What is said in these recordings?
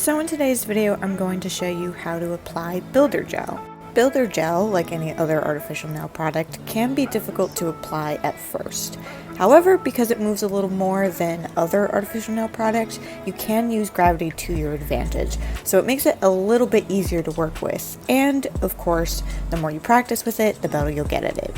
So in today's video, I'm going to show you how to apply builder gel. Builder gel, like any other artificial nail product, can be difficult to apply at first. However, because it moves a little more than other artificial nail products, you can use gravity to your advantage, so it makes it a little bit easier to work with. And, of course, the more you practice with it, the better you'll get at it.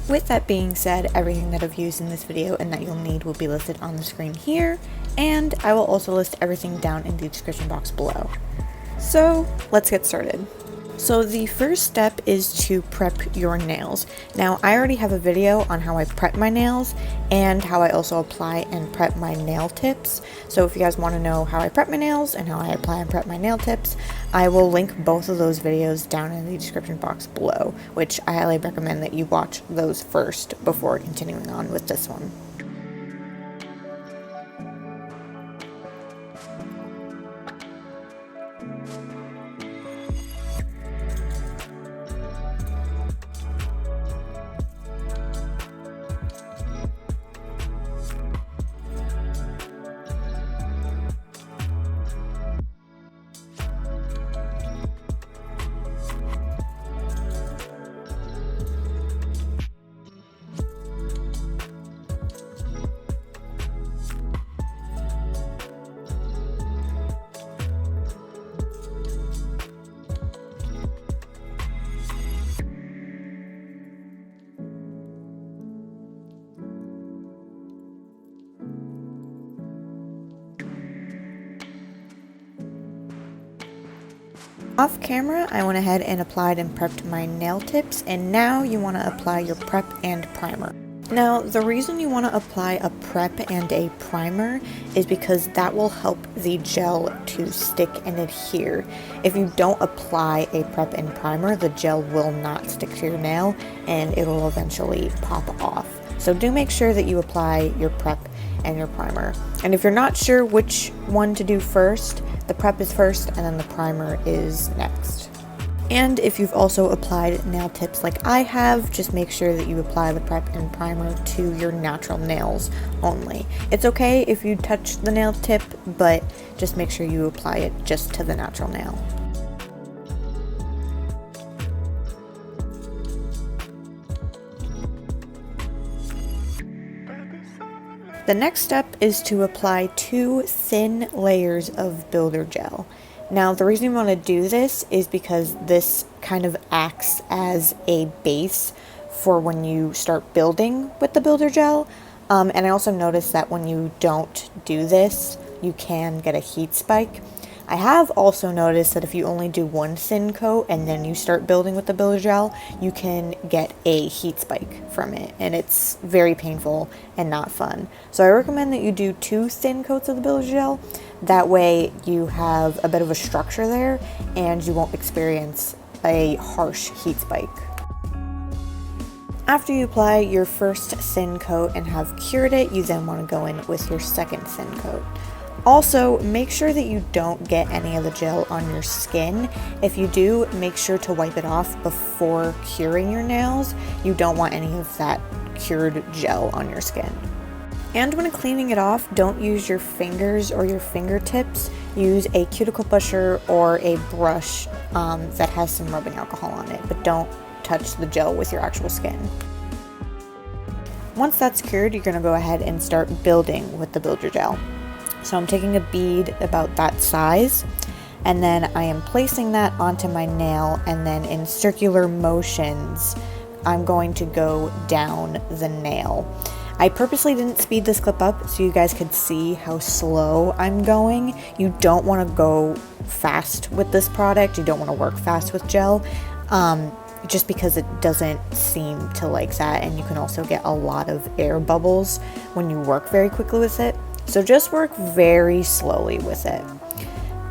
With that being said, everything that I've used in this video and that you'll need will be listed on the screen here, and I will also list everything down in the description box below. So, let's get started. So the first step is to prep your nails. Now, I already have a video on how I prep my nails and how I also apply and prep my nail tips. So if you guys want to know how I prep my nails and how I apply and prep my nail tips, I will link both of those videos down in the description box below, which I highly recommend that you watch those first before continuing on with this one. Off camera, I went ahead and applied and prepped my nail tips, and now you want to apply your prep and primer. Now, the reason you want to apply a prep and a primer is because that will help the gel to stick and adhere. If you don't apply a prep and primer, the gel will not stick to your nail and it will eventually pop off. So do make sure that you apply your prep and your primer. And if you're not sure which one to do first, the prep is first and then the primer is next. And if you've also applied nail tips like I have, just make sure that you apply the prep and primer to your natural nails only. It's okay if you touch the nail tip, but just make sure you apply it just to the natural nail. The next step is to apply 2 thin layers of builder gel. Now, the reason you want to do this is because this kind of acts as a base for when you start building with the builder gel. And I also noticed that when you don't do this, you can get a heat spike. I have also noticed that if you only do 1 thin coat and then you start building with the builder gel, you can get a heat spike from it, and it's very painful and not fun. So I recommend that you do 2 thin coats of the builder gel. That way you have a bit of a structure there and you won't experience a harsh heat spike. After you apply your first thin coat and have cured it, you then want to go in with your second thin coat. Also, make sure that you don't get any of the gel on your skin. If you do, make sure to wipe it off before curing your nails. You don't want any of that cured gel on your skin. And when cleaning it off, don't use your fingers or your fingertips. Use a cuticle pusher or a brush that has some rubbing alcohol on it, but don't touch the gel with your actual skin. Once that's cured, you're going to go ahead and start building with the builder gel. So I'm taking a bead about that size, and then I am placing that onto my nail, and then in circular motions, I'm going to go down the nail. I purposely didn't speed this clip up so you guys could see how slow I'm going. You don't want to go fast with this product. You don't want to work fast with gel, just because it doesn't seem to like that, and you can also get a lot of air bubbles when you work very quickly with it. So just work very slowly with it.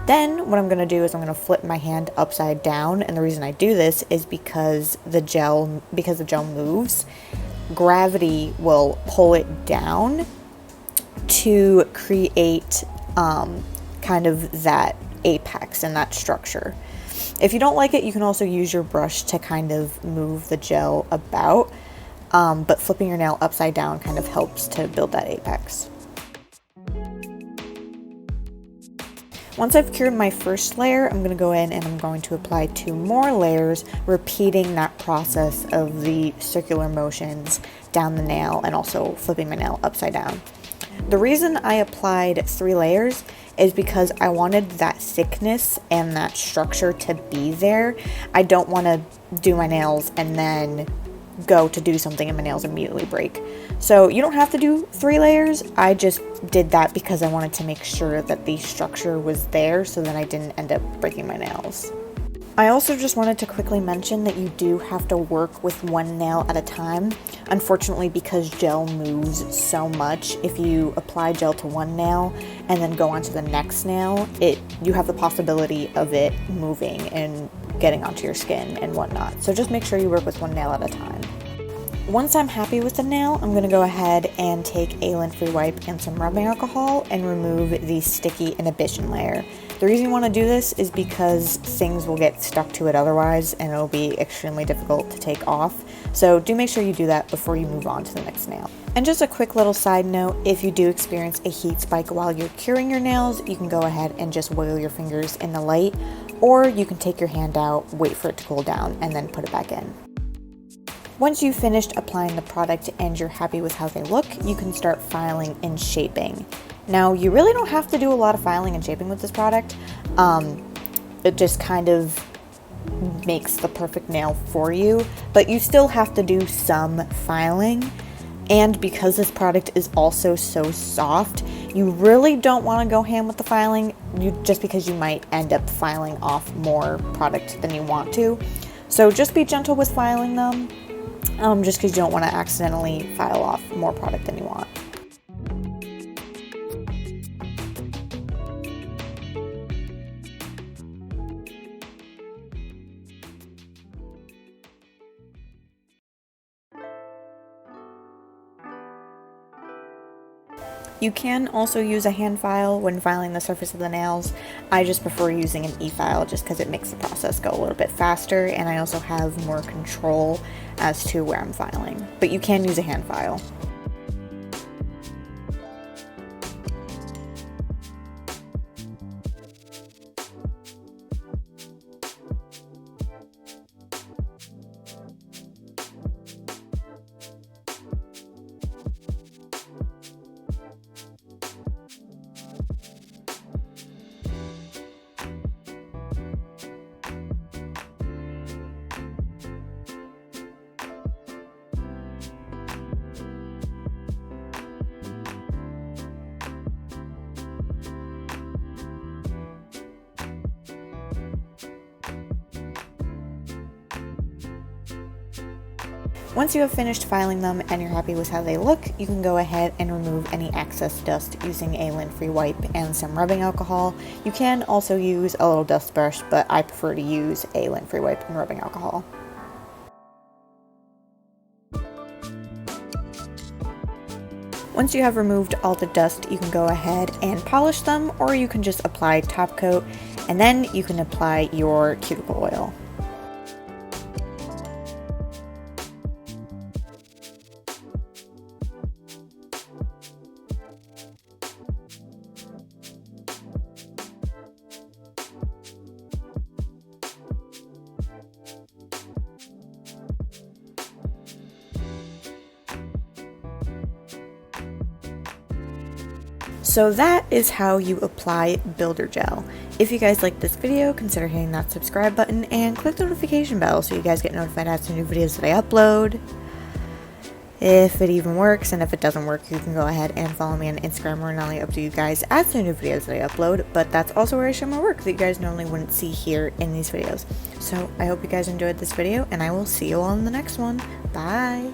Then what I'm going to do is I'm going to flip my hand upside down, and the reason I do this is because the gel moves. Gravity will pull it down to create kind of that apex and that structure. If you don't like it, you can also use your brush to kind of move the gel about, but flipping your nail upside down kind of helps to build that apex. Once I've cured my first layer, I'm going to go in and I'm going to apply 2 more layers, repeating that process of the circular motions down the nail and also flipping my nail upside down. The reason I applied 3 layers is because I wanted that thickness and that structure to be there. I don't want to do my nails and then go to do something and my nails immediately break. So you don't have to do 3 layers. I just did that because I wanted to make sure that the structure was there so that I didn't end up breaking my nails. I also just wanted to quickly mention that you do have to work with 1 nail at a time. Unfortunately, because gel moves so much, if you apply gel to 1 nail and then go on to the next nail, you have the possibility of it moving and getting onto your skin and whatnot. So just make sure you work with 1 nail at a time. Once I'm happy with the nail, I'm going to go ahead and take a lint free wipe and some rubbing alcohol and remove the sticky inhibition layer. The reason you want to do this is because things will get stuck to it otherwise and it'll be extremely difficult to take off. So do make sure you do that before you move on to the next nail. And just a quick little side note, if you do experience a heat spike while you're curing your nails, you can go ahead and just wiggle your fingers in the light, or you can take your hand out, wait for it to cool down, and then put it back in. Once you've finished applying the product and you're happy with how they look, you can start filing and shaping. Now, you really don't have to do a lot of filing and shaping with this product. It just kind of makes the perfect nail for you, but you still have to do some filing. And because this product is also so soft, you really don't want to go ham with the filing, just because you might end up filing off more product than you want to. So just be gentle with filing them. Just because you don't want to accidentally file off more product than you want. You can also use a hand file when filing the surface of the nails. I just prefer using an e-file just because it makes the process go a little bit faster, and I also have more control as to where I'm filing. But you can use a hand file. Once you have finished filing them and you're happy with how they look, you can go ahead and remove any excess dust using a lint free wipe and some rubbing alcohol. You can also use a little dust brush, but I prefer to use a lint free wipe and rubbing alcohol. Once you have removed all the dust, you can go ahead and polish them, or you can just apply top coat, and then you can apply your cuticle oil. So that is how you apply builder gel. If you guys liked this video, consider hitting that subscribe button and click the notification bell so you guys get notified as to new videos that I upload. If it even works, and if it doesn't work, you can go ahead and follow me on Instagram, where not only update you guys as to new videos that I upload, but that's also where I share my work that you guys normally wouldn't see here in these videos. So I hope you guys enjoyed this video, and I will see you all in the next one. Bye!